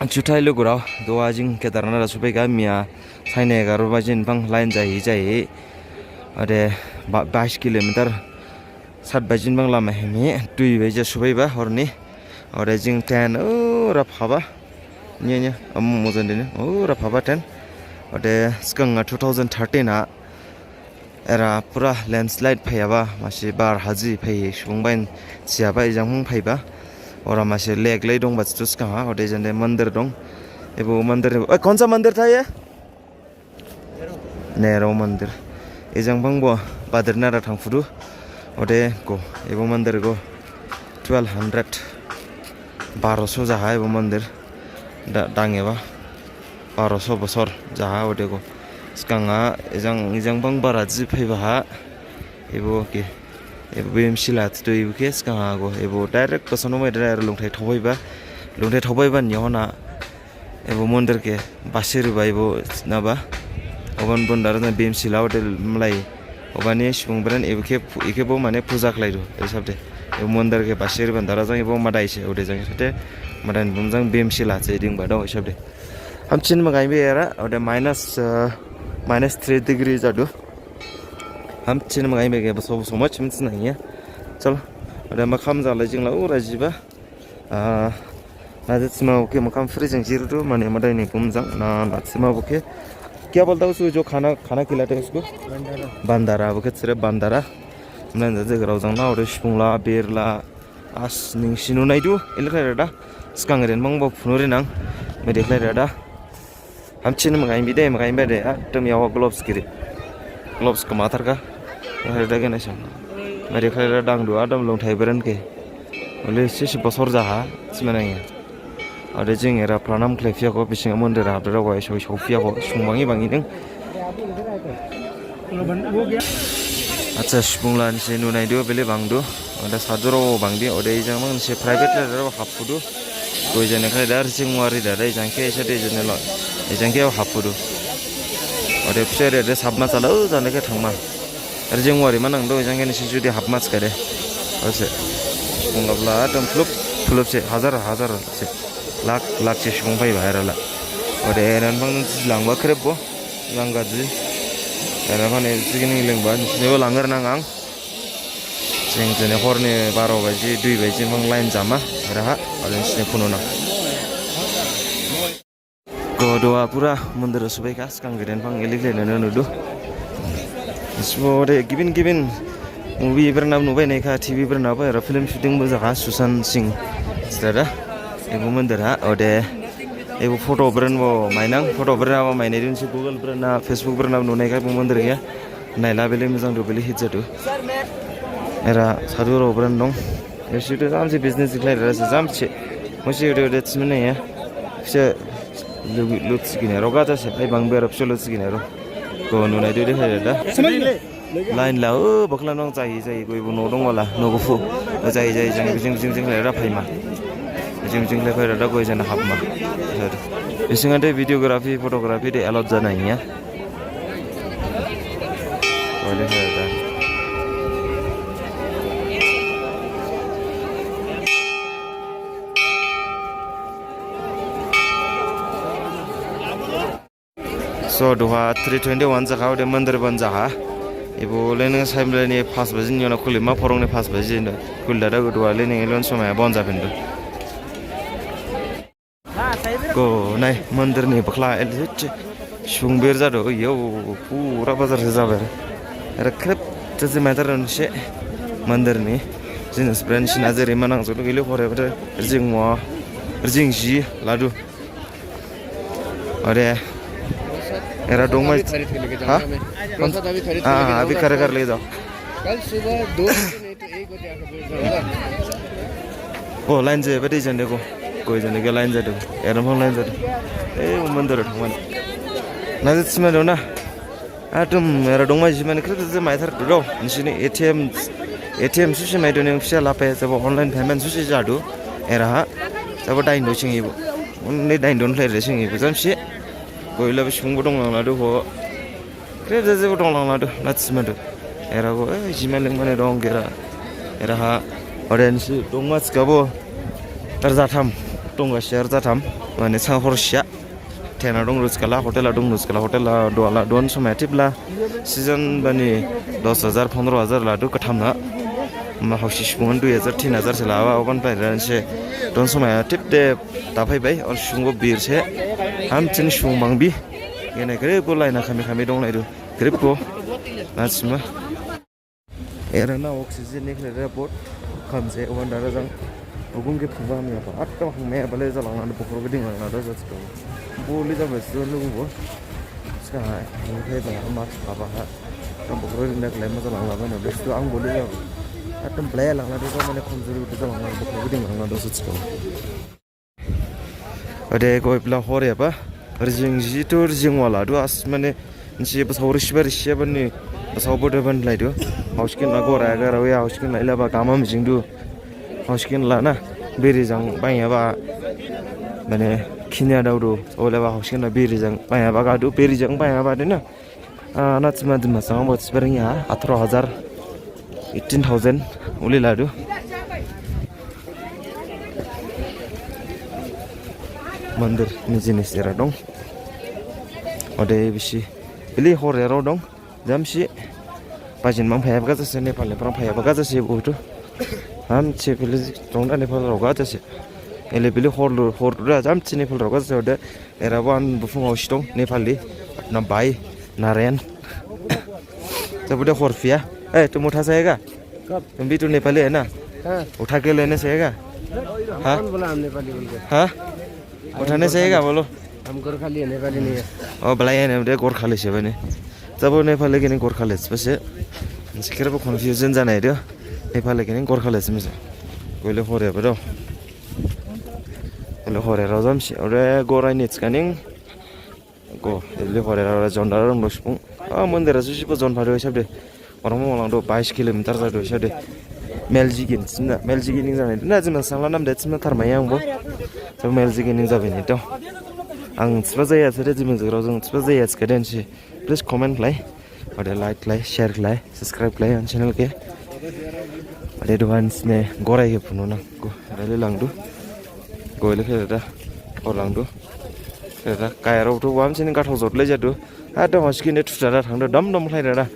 जुथाइ लोगोराव दवाजिं केदारनाथ सुबाय गामिया साइने 11 बाजिन बां लाइन जायै अरे 22 किलोमीटर 7 बाजिन बां लामा हेमी 2 बाजि सुबायबा हरनि अरे जिं 10 ओरा फाबा नि मोजां दिनो ओरा फाबा 10 अरे सिगाङा 2013 आ एरा पुरा लैंडस्लाइड फैयाबा मासे बार हाजि फैयो सुबुंबाइन सियाबा इजांहं फैबा और मासे लेक लै दं बच्चों सिगाङा अरे जने मंदिर दं एबो मंदिर कौन सा मंदिर था ये नेरो मंदिर इजांबं बो बादरनारा थांफुदु अरे को एबो मंदिर को 1200 1200 जाहा एबो मंदिर दाङेबा 1200 बोसोर जाहा अरे को सिगाङा इजांबं बारा जि फैबा एबो के एबो बेमसिला तो एबो के सिगाङा गो एबो डाइरेक्ट कसनो मैदार लुंथाय थबायबा निहना एबो मंदिर के बासिरबा एबो नाबा अबन बन्दार ना बेमसिला होटल मलाई अबानि सुबुंफोरा एखेबो माने पूजा खालायदो ए सबदे एबो मंदिर के बासिर बन्दारा जों एबो मादाइसे ओदे जों सते मादान बुमजों बेमसिला जे दिंबा दं सबदे हमचिन मगाइबे एरा ओदे -3 डिग्री जादु हमचिन मगाइबे के so much मिन्स नहीं है चलो ओदे मखाम जालाय जोंला राजिबा ना जत्समा ओके मखाम फ्रिजों जिरदु माने मादाइनि बुमजों ना लात्समा ओके क्या बोलता उसको जो खाना खिलाते हैं उसको बंदारा वो कहते हैं बंदारा मैंने जैसे राव जंगला और शिपुंगला बेरला आस निंगशिनु नाइदु इलखाय रदा स्कांगरेन मंगबो फुनुरे नां मैं देखलाय रदा हम चिन मगाइन बिदे तुम याव ग्लोव्स को माथर का रदा के नशा मैं देखलाय रदा दांग दुआ दम लंथाय बरन के बोले सिस बसर जाहा सिमनाय अरे जों एरा प्रणाम खालायफियाखौ बिसिङा मन्दिर हाबदाराव गाय सौफियाखौ सुंबाङि बाङिदों आच्छा सुबुंलानसे नुनायदो बेले बांदो अदा सादुराव बांदि अदे इजां मोनसे प्राइवेट लाराव हाबफुदु गयजनेखाय दार जिंवारि दादा इजांके एसेदे जनेल इजांकेयाव हाबफुदु अदे फिसारे दे साबमा चालो जानायखे थांमा आरो जिंवारि मा नांदो इजांकेनि जुदि हाबमास गादे असे बुंलाब्ला एकदम फ्लुपसे हजार से लाख से सुबुं फैबा एराला अदे एरानफां लांबा क्रेबबो लांगाजि एराफाने सिगिनि लेंबा नोंसिनिबो लांगोर नां आं जों जने हरनि 12 बाजि 2 बाजि मां लाइन जामा राहा आरो नोंसिनि फुनो नां गदवा पुरा मन्दिर सुबायका सिगां गेदेनफां एलिग्लेनो नुदु इसबोरे गिबिन मुभि फोरना नुबायनायखा टिभि फोरनाबो आरो फिल्म शुटिंबो जागा सुशांत सिंह स्टारा एबो मंदिरा अदे एबो फोटो ब्रनबो माइनां फोटो ब्रनाबो माइनाय दिनसे गूगल ब्रना फेसबुक ब्रना नुनायखा मंदिर गया नायला बेले मोजां दो बेले हिट जादो एरा सादुराव ब्रन दं एसिदो जामसे बिजनेस लायरा जामसे मोसे दे थिमनाया फिसा लुत्सिगिने रगा जासे फाइ बांबेर फिसा लुत्सिगिने र को नुनाय दो देखाय दा लाइन ला बखला नं जाय गयबो न दं वाला नगुफु जाय जों लायरा फाइमा जिं लेफाय दा गय जाना हाबमा बिसिङा दे भिडियोग्राफी फोटोग्राफी दे अलॉट जानायनिया ओले दा सो दुहा 321 जाखा दे मंदिर बन जाहा इबो लेने साइमलेनि 5 बजे नि उनाव खुलिमा फरंनि 5 बजे खुलदा दा गदवा लेने एलन समय बन जाफिनदो को नाय मंदिर नि बखला एलजे सुंबेर जादो यो पूरा बाजार से जाबाय आरो क्रेप जजे माथार नसे मंदिर नि जिनिस ब्रान्ड सिना जेरै मानां जतो गैले फरेबो जिंजि लादु अरे एरा दंग में हां अभी कर ले जाओ कल सुबह 2 बजे नहीं तो 1 बजे आकर ओ लाइन जे बदे जने को कोई जने के लाइन जादो एरमफां लाइन जादो ए मंदिर थांमान नाजत सिमा दना आतम एरा दंग माजि माने क्रेप जे माइथार दो नसिनि एटीएम सुसि माइदो नों फिसा लाफाय जाबो अनलाइन पेमेन्ट सुसि जादो एरा जाबो दाइन दो सिङिबो उन्नै दाइन दन लायरे सिङिबो जामसि गयलाबो सुंबो दं लांलादो हो क्रेप जेबो दं लांलादो नाtsiमादो एरागो जिमा लेंमाने दं गेरा एराहा अरेन्स दं मासगाबो दरजाथाम dंगासिनो आरो जाथाम माने सा हरसिया टेना दं रुसकाला हटेला दं रुसकाला हटेला दला दन समाय टिपला सिजन बानि 10,000 15,000 लादु कथामना मा हौसि सुबुंन 2,000 3,000 से लावा अगन पाइरानसे दन समाय टिपदे दाफायबाय अर सुंगो बिरसे हामचिन सुंमांबि गेने ग्रेबो लाइना खामि खामि दं लायदु ग्रेबो नासिमा एरना अक्सिजेन निखले बट खामसे अगन दाराजों Ogum ke phungba mi apa atta hme bale jalang na bokro geding na da jats ko boli da bes lu bo ska ni ke ba max apa ha tam bokro din dak lema jalang la ba na bes tu ang boli ya atam play lang na do mane khumjuri ut jalang na bokro geding na da jats ko ade goi pla hore ba rijing ji to rijing wala do as mane nsi ba sauri shibar shiba ni saw bodo ban lai do hauskin na gora ga rawi hauskin la ila ba kama mi jing du Hauskin lah na beri jang banyak ba mana kini ada udah oleh ba hauskin la beri jang banyak ba kado beri jang banyak ba deh na anak cuma di masa buat sebenarnya 18,000 18,000 oleh lah tu mandir ni jenis era dong ada bisi beli hore ro dong jam si pajin mang payah baga jasa Nepal ni perang payah baga jasa ibu tu ham cie pilih tongda Nepal roga jasa ele pilih hor dah jam cie Nepal roga jasa ada era wan bufung aus dong Nepali na bai narayan sebab dia hor via tu muda saya ga tapi tu Nepali है ना उठा के लेने से है हाँ हाँ उठाने से है बोलो हम गोरखाली है नेपाली नहीं है Oh belayan ya dia Gorkhali siapa nih? Tapi Nepal lagi nih Gorkhali spesial. Sekarang aku confusion jana itu Nepal lagi nih Gorkhali semisal. Gue le hore apa doh? Le hore razam sih. Orang Gorai nih sekarang. Go le hore razam jondar orang dosung. Mandir aja sih pas jon pada siapa deh. Orang mau lang doh 22 kilometer saja doh siapa deh. Meljigin, sebenarnya Meljigin ini jana itu. Nah cuma salah nam deh cuma termayang bo. Tapi Meljigin ini jauh ini doh. Ang sebagai ya sudah jimin sekarang sebagai ya sekarang sih please comment like ada like share subscribe an channel ke ada doan sini gorai ke puno na go ada lang do go le ke ada orang do ada kaya rau tu wam sini kat hosot le jadu ada maskin itu sudah datang do dam lai ada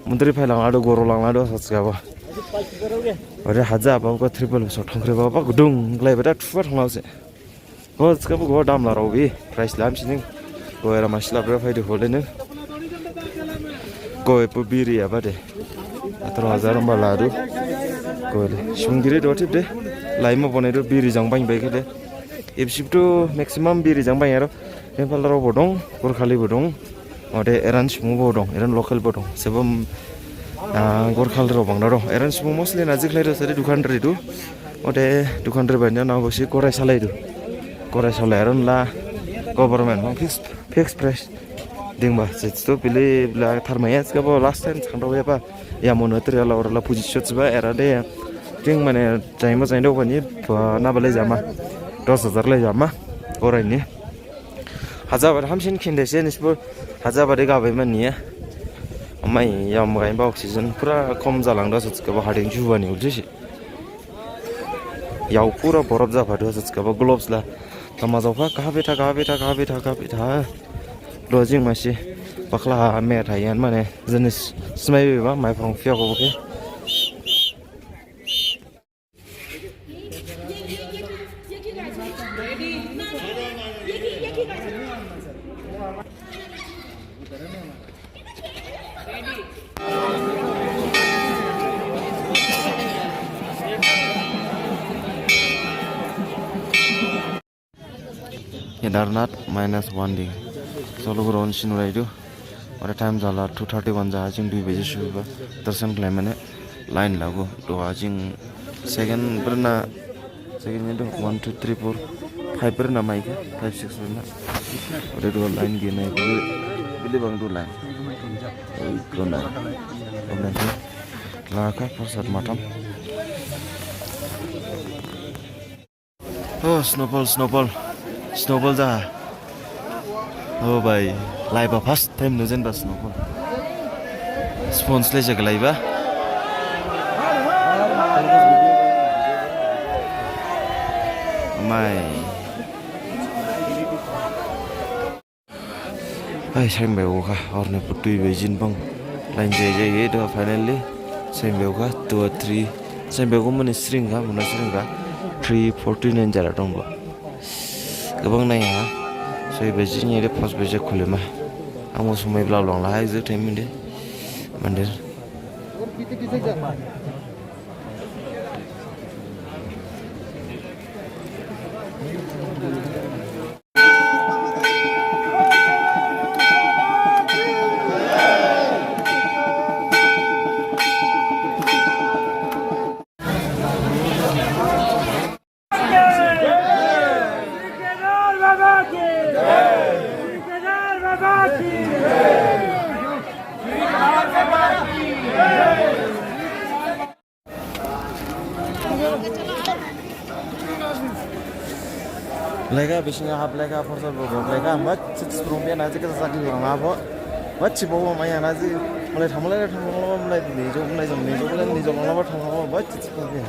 menteri phai lang ada goro lang ada subscribe ada haja apa ko triple shot khongre ba gudung lai beda tuar thong lause Oh, sekarang gua dam lah Robi, price lam sini. Gua era masalah berapa itu holder nih? Gua itu biri apa deh? 18,000 balado. Gua deh, sungguh deh tip deh. Lain mau punya itu biri jang bang baik deh. Ipsip tu maksimum biri jang bang ya. Nepal ro bodong, Gorkhali bodong. Ada eran semua bodong, eran lokal bodong. Sebab Gorkhali ro bang ro. Eran semua mostly nazik lagi ada dukan itu. Ada dukan banyak naga sih Gorai salah itu. Gorai soleran lah government mang fix price ding ba itu pilih lah tharmaya sekarang last time sekarang apa ya material orang lah puji shot sebab era deh ding mana time saya itu pani na boleh jama 10,000 le jama Gorai ni hajar hamsin kinde sih nih sebab hajar pada gawe mana ya amai yang main ba oksigen pura kom jalang dah sekarang harding juga nih udah sih ya pura borab java dah sekarang gloves lah Tamazova kahvita lojing masih bakla mer hayan mana jenis semai ba mai phong fia ko ke Kedarnath -1 degree. Solo ground sinurai itu. Pada time jala 2:31 jaha jing 2 baju subuh. Tersen klaim mana line lagu. Doa jing second berna second itu 1 2 3 4 5 berna mai ke 5 6 berna. Ada dua line gini. Beli bang dua line. Kena. Kemudian laka persat matam. Oh snowball जा oh भाई Laiba first time नुजेन बा snowball स्पॉन्स ले जग लाइबा माय Ay sayang beoka orne putui bejin bang lain jaya do finally sayang beoka 2 3 sayang beoka mana sering ka 349 jara dong bo gabang nai ha so bejin ni de post beje khulema amo sumai bla long la exact time inde mandir Lega bisinga hap lega forsal bo lega mat chits prumbe na jika sakli ranga bo mat chibo maya na ji mulai thamulai mulai nijo ngala ba thangwa mat chits prumbe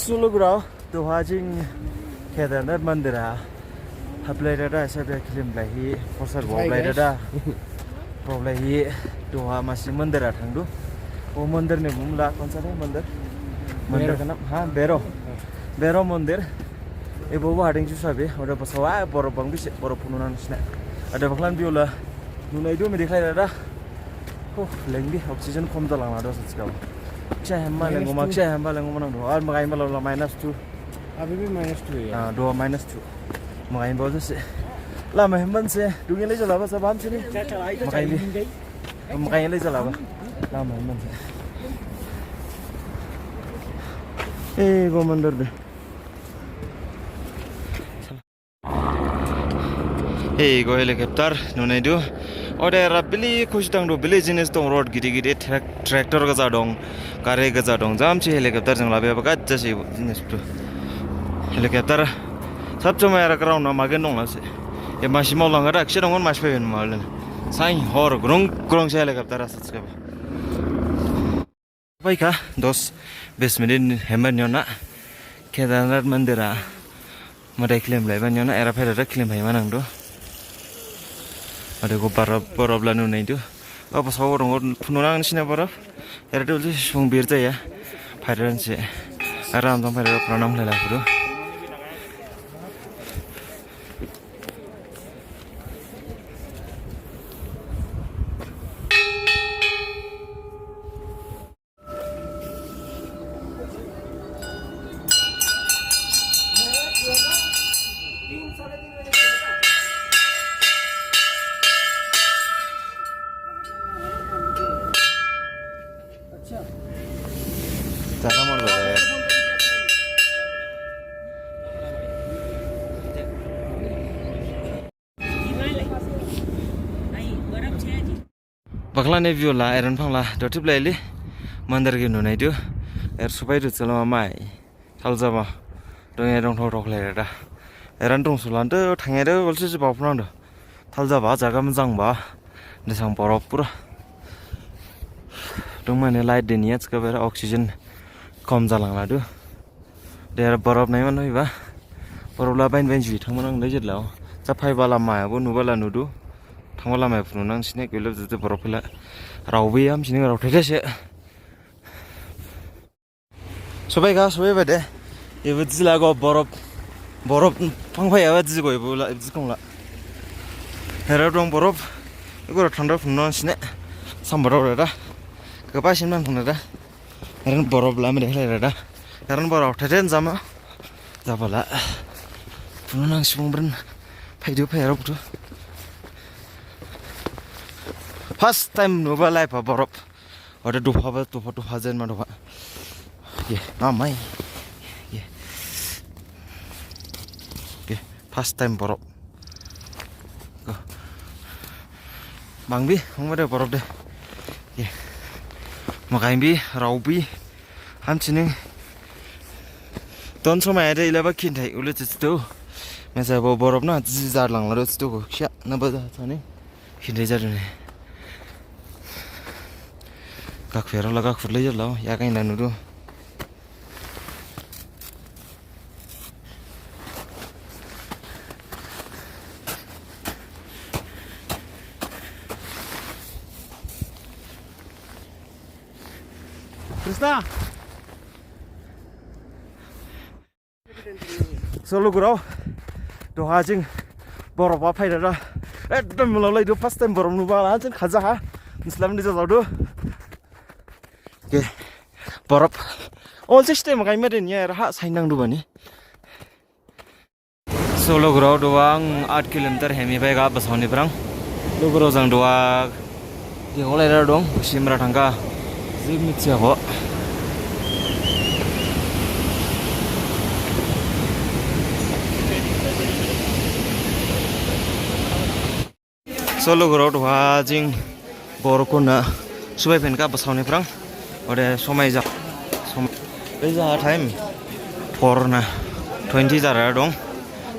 Sulu bro, tu hajing kedarat mandira. Haplai dada saya kirim lagi, forsar boblai dada. Boblai doa masih mandira thangdu. Oh mandir ne bumla konsa ne mandir. Mandir ka naam ha Bero mandir. E bobo hading chu sabe, oda pasawa boro bang bise boro pununan sna. Ada baklan biola. Nunai do me dikhai dada. Oh lengbi oxygen kom dalang ada sekarang. Saya hamba lengo mana doa makai malah -2. अभी भी -2 है हाँ 2 -2 makai bawa se lama hemban se dungin le jala ba sa bam sini makai le jala ba lama hemban se go mandar de go helicopter nunai do ode rabili khushtang do village ines tong road gidi tractor ga za dong kare ga za dong jam che helicopter jang labe ba ga jase jinis to helicopter sab choma era kraun na magen nong ase e masi mau lang ra kshirong on mas pe ben mal sai hor grong se helicopter asats ka bai ka 10 minute heman yona kedarat mandira madai claim lai ban yona era phera claim hai manang do ada ko parab lanu nai do apa sawo rong pununang sina parab era dul sung bir ja ya phairan se aram dong phairan pranam lela bro Cara mau boleh. Baklan view lah, eran pang lah, doti play mandar gini nai tu, supaya tu selama mai, thal jaba, dong erang thok leh dah, eran dong sulan tu thangnya tu kalau sih bawa pulang tu, thal jaba jaga menjang bah, desang porop pura, dong mana light deniat sekarang oksigen kom jalang lah tu, daerah porop nai mana iba, porop lah bain juit, thang mana ngai jat lah, capai bala mai, aku nubala nudu. Thangwala mai pununang sini kilo jute profila rawi am sini raw thede se sobai bade ibu jila go borop phangphai awa jigo ibu la jikong la hera dong borop igor thanda pununang sini sambaro ra kapa sinman punada heran borop la me dekhle ra heran borop thede jama jabala pununang sibung bren phaidu phai ra putu First time nuba life borop. Ode dupa jen ma dupa. Ye, mamai. Ye. Ye, first time borop. Go. Bangbi, ngomade borop de. Ye. Makaimbi, raubi. Hamchining. Don somai ada ilaba kintai ulit itu. Masa bawa borop na zizar lang lalu itu kok. Siap, naba tani. Kintai jadi ni. Kak Fero lah kak Fero lah, ya kan ini dulu. Krishna. Solo gurau, doa hajing borop apa ini dah? Demi melalui itu pas time borop nuba hajing kaza ha, Islam ni jauh tu. Oke, borop. All system makai medan ya, raha sainang dua ni. Solo gurau doang 8 kilometer hemi baik apa sahuni perang. Lo gurau jang doa, dia oleh dah dong, simra tangga, zimit siapa? Solo gurau doa jing borok na subai penka apa sahuni perang. Ode somai ja, beja time 4 na 20 jara dong.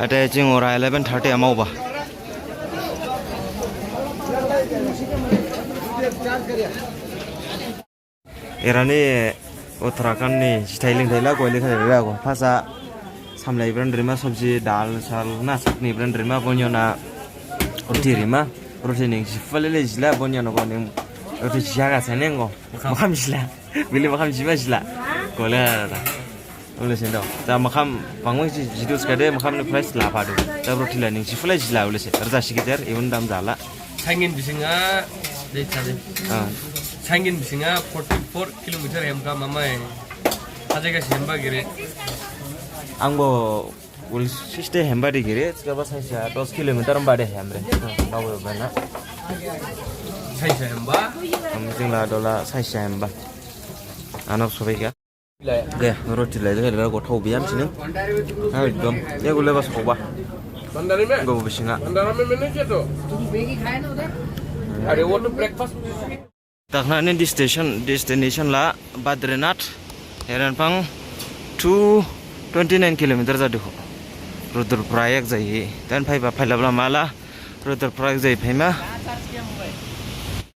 Ada jing ora 11:30 amau ba. Irani Uttarakhand ni styling thailand ko lekha ra ko phasa samlai brand rima sabji dal sal na sakni brand rima bonyo na roti rima roti ning sifalele jila bonyo na ko ning roti jaga saneng ko makam jila bili makam jiba jila ko la ule sendo ta makam pangoi jidu skade makam ni price la padu ta roti la ning sifalele jila ule se arza shikiter iun dam jala Sangin bisinga deh cari. Sangin bisinga 44 kilometer MK mama yang aja ke Hemba gire. Angbo ul siste hemba di gire sekarang saya 10 kilometer mbade hemre bawa bana Saya Hemba. mungkin lah dola saya hemba anak sobai ya Lah. ya roti lah itu adalah kau tahu biam sini ayo dom ya gue lepas coba Bandari me? gue bersihnya Bandara me mana je tu? Ada waktu breakfast. karena ini di destination lah Badrinath heran pang 29 kilometer jadi Rudraprayag jadi dan pai labla malah Rudraprayag jadi pai mah